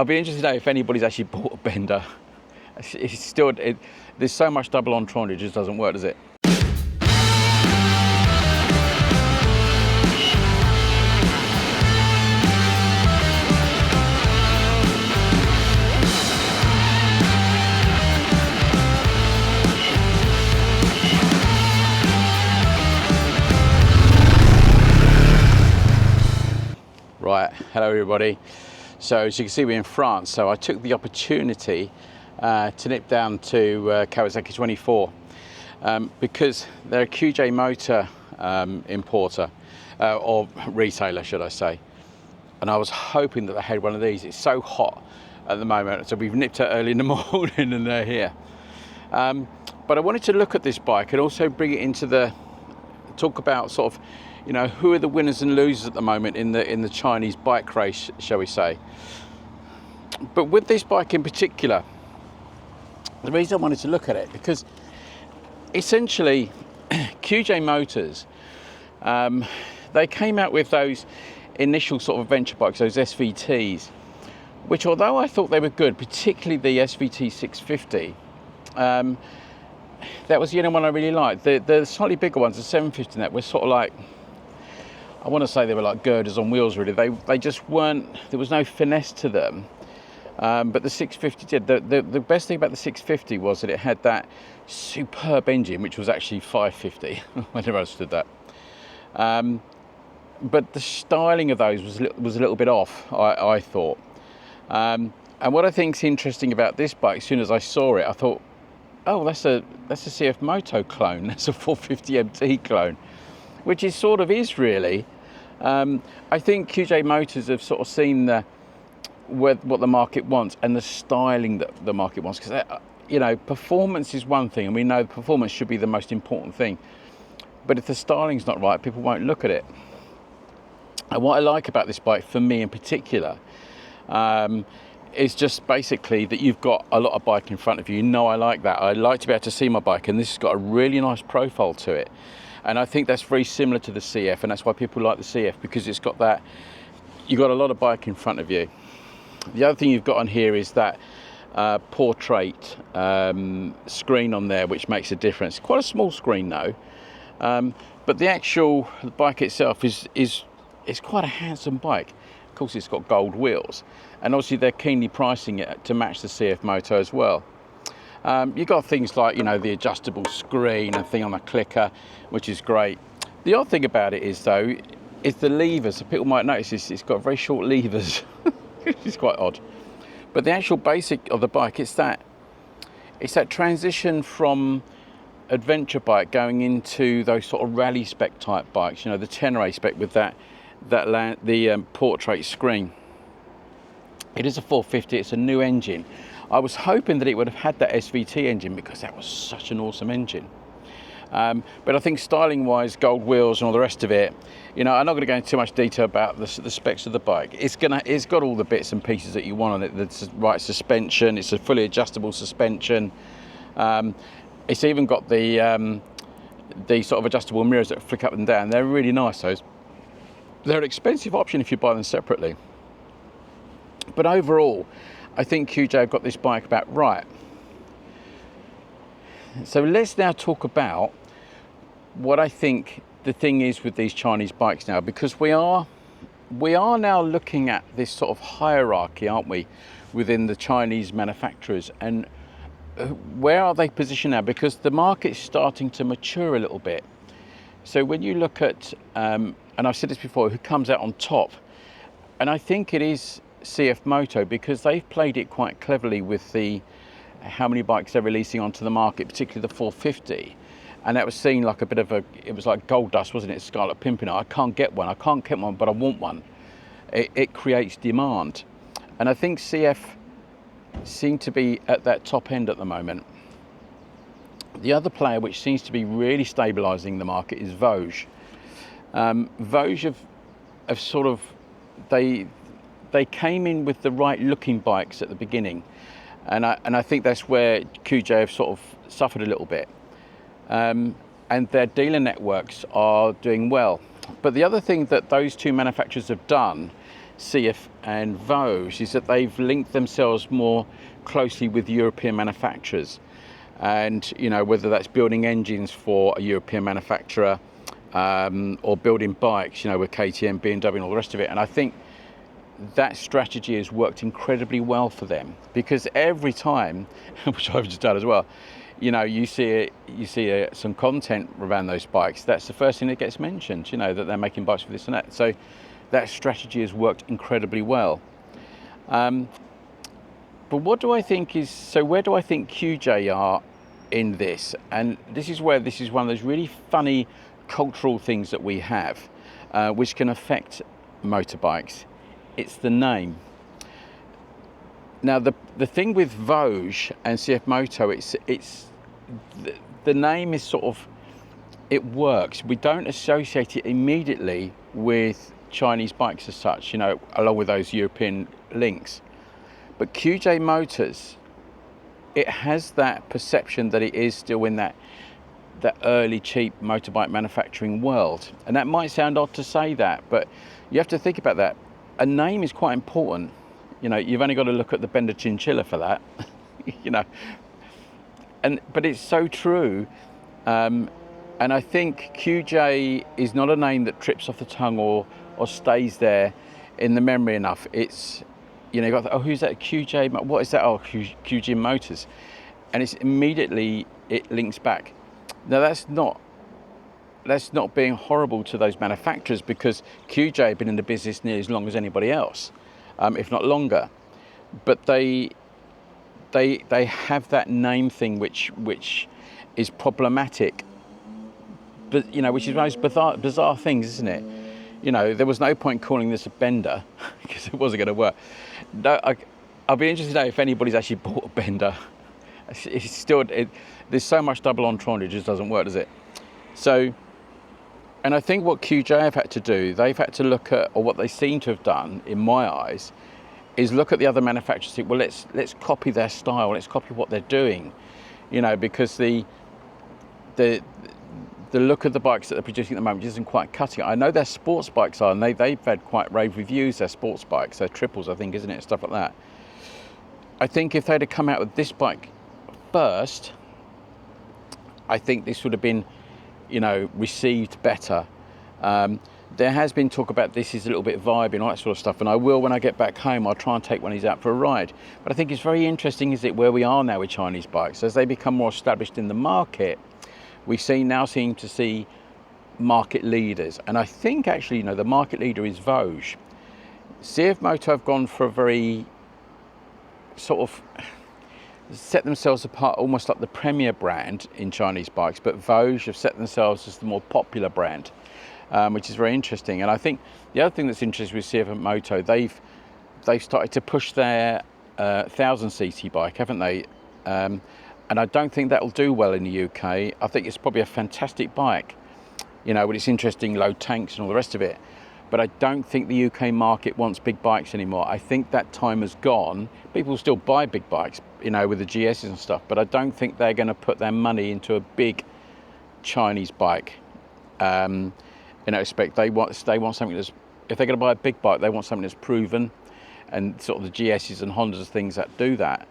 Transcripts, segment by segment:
I'll be interested to know if anybody's actually bought a bender. It's still, there's so much double entendre, it just doesn't work, does it? Right, hello everybody. So as you can see, we're in France, so I took the opportunity to nip down to Qjmotor 450 because they're a Qjmotor importer, or retailer should I say, and I was hoping that they had one of these. It's so hot at the moment, so we've nipped out early in the morning and they're here. But I wanted to look at this bike and also bring it into talk about sort of, you know, who are the winners and losers at the moment in the Chinese bike race, shall we say. But with this bike in particular, the reason I wanted to look at it, because essentially Qjmotors, they came out with those initial sort of adventure bikes, those SVTs, which although I thought they were good, particularly the SVT 650, that was the only one I really liked. The slightly bigger ones, the 750 and that, were sort of like, I want to say they were like girders on wheels really. They just weren't, there was no finesse to them. But the 650 did. The best thing about the 650 was that it had that superb engine, which was actually 550. I never understood that. But the styling of those was a little bit off, I thought. And what I think's interesting about this bike, as soon as I saw it, I thought, oh, that's a Cfmoto clone. That's a 450MT clone, which is sort of is really. I think Qjmotors have sort of seen what the market wants and the styling that the market wants, because you know, performance is one thing, and we know performance should be the most important thing. But if the styling's not right, people won't look at it. And what I like about this bike, for me in particular, is just basically that you've got a lot of bike in front of you. You know, I like that. I like to be able to see my bike, and this has got a really nice profile to it. And I think that's very similar to the CF, and that's why people like the CF, because it's got that, you've got a lot of bike in front of you. The other thing you've got on here is that portrait screen on there, which makes a difference. Quite a small screen though, but the actual bike itself is quite a handsome bike. Of course, it's got gold wheels, and obviously they're keenly pricing it to match the Cfmoto as well. You've got things like, you know, the adjustable screen and thing on the clicker, which is great. The odd thing about it is though, is the levers. So people might notice this, it's got very short levers. It's quite odd. But the actual basic of the bike, it's that transition from adventure bike going into those sort of rally spec type bikes, you know, the Tenere spec with the portrait screen. It is a 450, it's a new engine. I was hoping that it would have had that SVT engine, because that was such an awesome engine. But I think styling wise, gold wheels and all the rest of it, you know, I'm not going to go into too much detail about the specs of the bike. It's got all the bits and pieces that you want on it. The right suspension, it's a fully adjustable suspension. It's even got the sort of adjustable mirrors that flick up and down. They're really nice, those. They're an expensive option if you buy them separately. But overall, I think Qj have got this bike about right. So let's now talk about what I think the thing is with these Chinese bikes now, because we are now looking at this sort of hierarchy, aren't we, within the Chinese manufacturers, and where are they positioned now? Because the market's starting to mature a little bit. So when you look at, and I've said this before, who comes out on top, and I think it is Cfmoto, because they've played it quite cleverly with how many bikes they're releasing onto the market, particularly the 450. And that was seen like a bit of it was like gold dust, wasn't it? Scarlet Pimpernel. I can't get one, but I want one. It creates demand. And I think CF seem to be at that top end at the moment. The other player which seems to be really stabilising the market is Vosges. Vosges have sort of, they came in with the right looking bikes at the beginning. And I think that's where Qj have sort of suffered a little bit. And their dealer networks are doing well. But the other thing that those two manufacturers have done CF and Vosges is that they've linked themselves more closely with European manufacturers, and whether that's building engines for a European manufacturer, or building bikes, with KTM, BMW and all the rest of it. And I think that strategy has worked incredibly well for them, because every time, which I've just done as well, you see some content around those bikes, that's the first thing that gets mentioned, that they're making bikes for this and that. So that strategy has worked incredibly well. But what do I think where do I think QJ are in this? And this is one of those really funny cultural things that we have, which can affect motorbikes. It's the name. Now the thing with Vosges and Cfmoto, it's the name is sort of, it works. We don't associate it immediately with Chinese bikes as such, along with those European links. But QJ Motors, it has that perception that it is still in that early cheap motorbike manufacturing world. And that might sound odd to say that, but you have to think about that. A name is quite important. You've only got to look at the Bender Chinchilla for that. But it's so true. And I think QJ is not a name that trips off the tongue or stays there in the memory enough. It's, you've got, who's that? QJ, what is that? QJ Motors. And it's immediately, it links back. Now that's not being horrible to those manufacturers, because QJ have been in the business nearly as long as anybody else, if not longer. But they have that name thing which is problematic. But which is one of those bizarre things, isn't it? There was no point calling this a Bender because it wasn't going to work. No, I'll be interested to know if anybody's actually bought a Bender. It's still, there's so much double entendre, it just doesn't work, does it? So, and I think what QJ have had to do, they've had to look at, or what they seem to have done, in my eyes, is look at the other manufacturers and think, well, let's copy their style, let's copy what they're doing, because the look of the bikes that they're producing at the moment isn't quite cutting it. I know their sports bikes are, and they've had quite rave reviews, their sports bikes, their triples, I think, isn't it, stuff like that. I think if they'd have come out with this bike first, I think this would have been, received better. There has been talk about this is a little bit vibey and all that sort of stuff, and I will, when I get back home, I'll try and take one of these out for a ride. But I think it's very interesting, is it, where we are now with Chinese bikes. As they become more established in the market, we now seem to see market leaders. And I think actually, the market leader is Vosges. Cfmoto have gone for a very sort of set themselves apart, almost like the premier brand in Chinese bikes, but Vosges have set themselves as the more popular brand, which is very interesting. And I think the other thing that's interesting with Cfmoto, they've started to push their 1000cc bike, haven't they? And I don't think that'll do well in the UK. I think it's probably a fantastic bike, but it's interesting, low tanks and all the rest of it. But I don't think the UK market wants big bikes anymore. I think that time has gone. People still buy big bikes, with the GSs and stuff, but I don't think they're going to put their money into a big Chinese bike. In that respect, they want something that's, if they're going to buy a big bike, they want something that's proven, and sort of the GSs and Hondas are things that do that.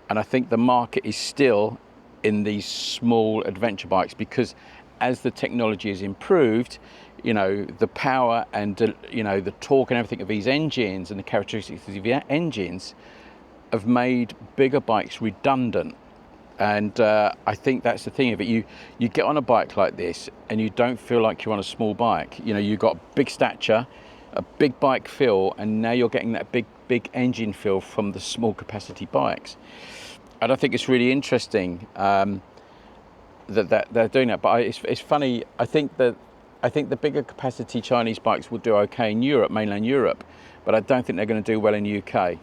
And I think the market is still in these small adventure bikes, because as the technology has improved, the power and the torque and everything of these engines and the characteristics of the engines have made bigger bikes redundant. And I think that's the thing of it. You get on a bike like this and you don't feel like you're on a small bike. You've got big stature, a big bike feel, and now you're getting that big engine feel from the small capacity bikes. And I think it's really interesting that they're doing that. But it's funny. I think the bigger capacity Chinese bikes will do okay in Europe, mainland Europe, but I don't think they're going to do well in the UK.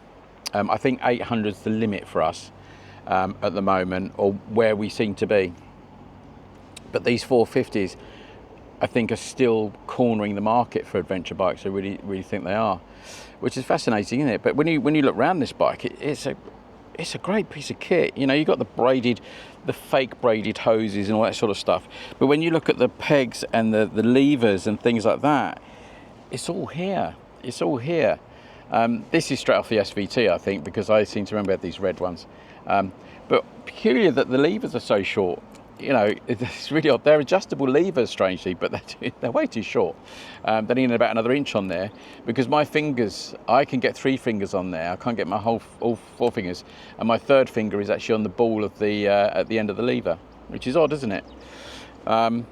I think 800 is the limit for us at the moment, or where we seem to be. But these 450s, I think, are still cornering the market for adventure bikes. I really think they are, which is fascinating, isn't it? But when you look around this bike, it's a great piece of kit. You've got the fake braided hoses and all that sort of stuff. But when you look at the pegs and the levers and things like that, it's all here. It's all here. This is straight off the SVT, I think, because I seem to remember these red ones. But peculiar that the levers are so short. You know, it's really odd. They're adjustable levers, strangely, but they're way too short. They need about another inch on there, because my fingers, I can get 3 fingers on there. I can't get my all 4 fingers, and my 3rd finger is actually on the ball of the at the end of the lever, which is odd, isn't it? But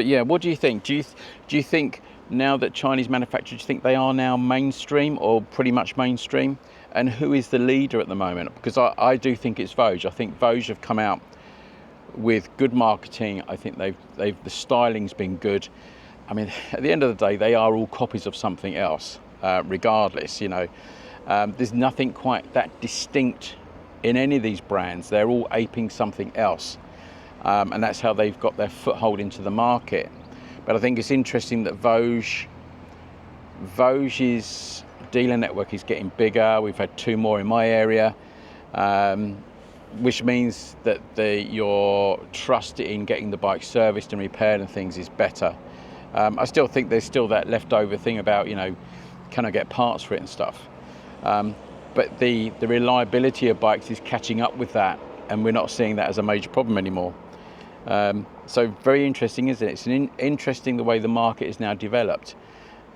yeah, what do you think? Do you think now that Chinese manufacturers, do you think they are now mainstream or pretty much mainstream? And who is the leader at the moment? Because I do think it's Vosges. I think Vosges have come out with good marketing. I think the styling's been good. I mean, at the end of the day, they are all copies of something else, regardless. You know, there's nothing quite that distinct in any of these brands. They're all aping something else, and that's how they've got their foothold into the market. But I think it's interesting that Vosges' dealer network is getting bigger. We've had 2 more in my area, which means that your trust in getting the bike serviced and repaired and things is better. I still think there's still that leftover thing about, you know, can I get parts for it and stuff? But the reliability of bikes is catching up with that, and we're not seeing that as a major problem anymore. So very interesting, isn't it? It's interesting the way the market is now developed.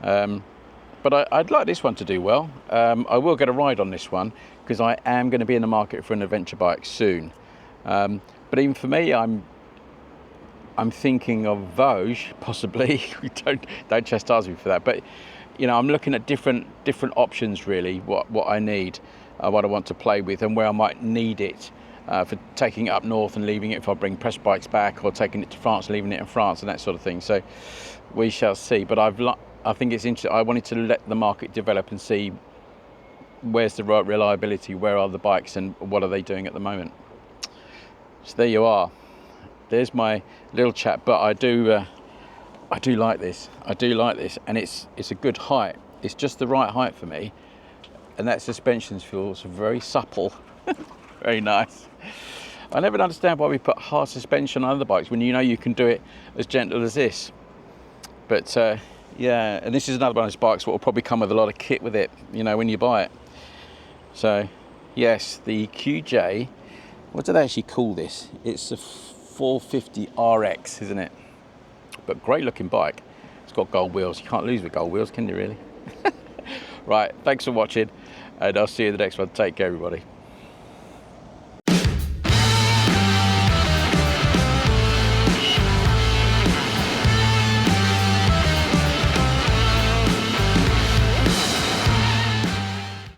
But I'd like this one to do well. I will get a ride on this one, because I am going to be in the market for an adventure bike soon. But even for me, I'm thinking of Vosges, possibly. Don't chastise me for that. But you know, I'm looking at different options really. What I need, what I want to play with, and where I might need it. For taking it up north and leaving it if I bring press bikes back, or taking it to France, leaving it in France, and that sort of thing. So we shall see. But I think it's interesting. I wanted to let the market develop and see where's the right reliability, where are the bikes, and what are they doing at the moment. So there you are. There's my little chat. But I do like this. I do like this, and it's a good height. It's just the right height for me, and that suspension feels very supple. Very nice. I never understand why we put hard suspension on other bikes when you know you can do it as gentle as this. But yeah, and this is another one of those bikes that will probably come with a lot of kit with it, you know, when you buy it. So yes, the QJ, what do they actually call this? It's a 450Rx, isn't it? But great looking bike. It's got gold wheels. You can't lose with gold wheels, can you really? Right, thanks for watching, and I'll see you in the next one. Take care, everybody.